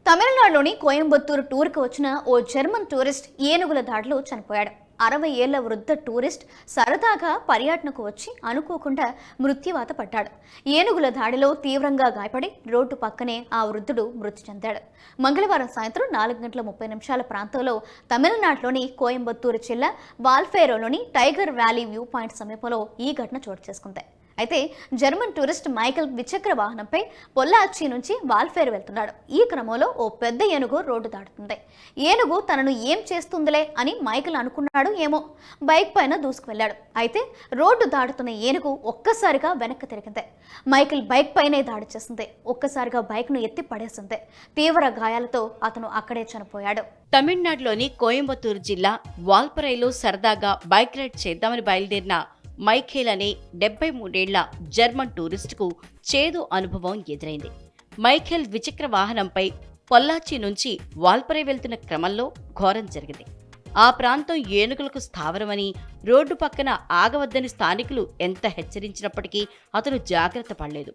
తమిళనాడులోని కోయంబత్తూరు టూర్కు వచ్చిన ఓ German tourist ఏనుగుల దాడిలో చనిపోయాడు. 60 ఏళ్ల వృద్ధ టూరిస్ట్ సరదాగా పర్యటనకు వచ్చి అనుకోకుండా మృత్యువాత పడ్డాడు. ఏనుగుల దాడిలో తీవ్రంగా గాయపడి రోడ్డు పక్కనే ఆ వృద్ధుడు మృతి చెందాడు. మంగళవారం సాయంత్రం 4:30 ప్రాంతంలో తమిళనాడులోని కోయంబత్తూరు జిల్లా వాల్ఫేరోలోని టైగర్ వ్యాలీ వ్యూ పాయింట్ సమీపంలో ఈ ఘటన చోటు చేసుకుంది. అయితే జర్మన్ టూరిస్ట్ మైకేల్ ద్విచక్ర వాహనంపై పొల్లాచి నుంచి వాల్ఫేర్ వెళ్తున్నాడు. ఈ క్రమంలో ఓ పెద్ద ఏనుగు రోడ్డు దాటుతుంది. ఏనుగు తనను ఏం చేస్తుందిలే అని మైకేల్ అనుకున్నాడు ఏమో. బైక్ పైన దూసుకు వెళ్ళాడు. అయితే రోడ్డు దాటుతున్న ఏనుగు ఒక్కసారిగా వెనక్కి తిరిగింది. మైకేల్ బైక్ పైనే దాడి చేసింది. ఒక్కసారిగా బైక్ను ఎత్తి పడేసింది. తీవ్ర గాయాలతో అతను అక్కడే చనిపోయాడు. తమిళనాడులోని కోయంబత్తూరు జిల్లా వాల్పరైలో సరదాగా బైక్ రైడ్ చేద్దామని బయలుదేరిన మైఖేల్ అనే 73 ఏళ్ల జర్మన్ టూరిస్టుకు చేదు అనుభవం ఎదురైంది. మైఖేల్ ద్విచక్ర వాహనంపై పొల్లాచి నుంచి వాల్పరై వెళ్తున్న క్రమంలో ఘోరం జరిగింది. ఆ ప్రాంతం ఏనుగులకు స్థావరమని, రోడ్డు పక్కన ఆగవద్దని స్థానికులు ఎంత హెచ్చరించినప్పటికీ అతను జాగ్రత్త పడలేదు.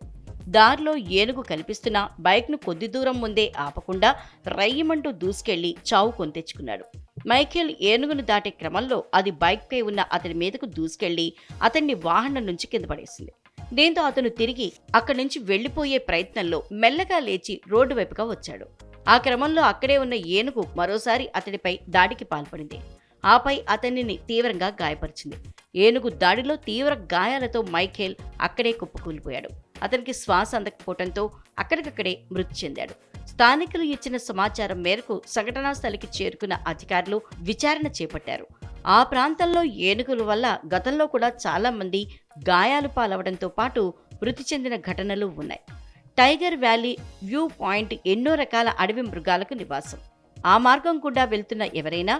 దారిలో ఏనుగు కనిపిస్తున్నా బైక్ను కొద్ది దూరం ముందే ఆపకుండా రయ్యమంటూ దూసుకెళ్లి చావు కొని తెచ్చుకున్నాడు. మైఖేల్ ఏనుగును దాటే క్రమంలో అది బైక్పై ఉన్న అతని మీదకు దూసుకెళ్లి అతన్ని వాహనం నుంచి కింద పడేసింది. దీంతో అతను తిరిగి అక్కడి నుంచి వెళ్లిపోయే ప్రయత్నంలో మెల్లగా లేచి రోడ్డు వైపుగా వచ్చాడు. ఆ క్రమంలో అక్కడే ఉన్న ఏనుగు మరోసారి అతడిపై దాడికి పాల్పడింది. ఆపై అతనిని తీవ్రంగా గాయపరిచింది. ఏనుగు దాడిలో తీవ్ర గాయాలతో మైఖేల్ అక్కడే కుప్పకూలిపోయాడు. అతనికి శ్వాస అందకపోవడంతో అక్కడికక్కడే మృతి చెందాడు. స్థానికులు ఇచ్చిన సమాచారం మేరకు సంఘటనా స్థలికి చేరుకున్న అధికారులు విచారణ చేపట్టారు. ఆ ప్రాంతంలో ఏనుగుల వల్ల గతంలో కూడా చాలా మంది గాయాలు పాలవడంతో పాటు మృతి చెందిన ఘటనలు ఉన్నాయి. టైగర్ వ్యాలీ వ్యూ పాయింట్ ఎన్నో రకాల అడవి మృగాలకు నివాసం. ఆ మార్గం గుండా వెళ్తున్న ఎవరైనా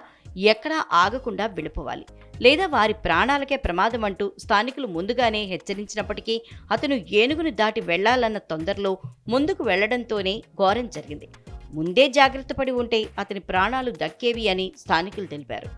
ఎక్కడా ఆగకుండా వెళ్ళిపోవాలి, లేదా వారి ప్రాణాలకే ప్రమాదం అంటూ స్థానికులు ముందుగానే హెచ్చరించినప్పటికీ అతను ఏనుగును దాటి వెళ్లాలన్న తొందరలో ముందుకు వెళ్లడంతోనే ఘోరం జరిగింది. ముందే జాగ్రత్త పడి ఉంటే అతని ప్రాణాలు దక్కేవి అని స్థానికులు తెలిపారు.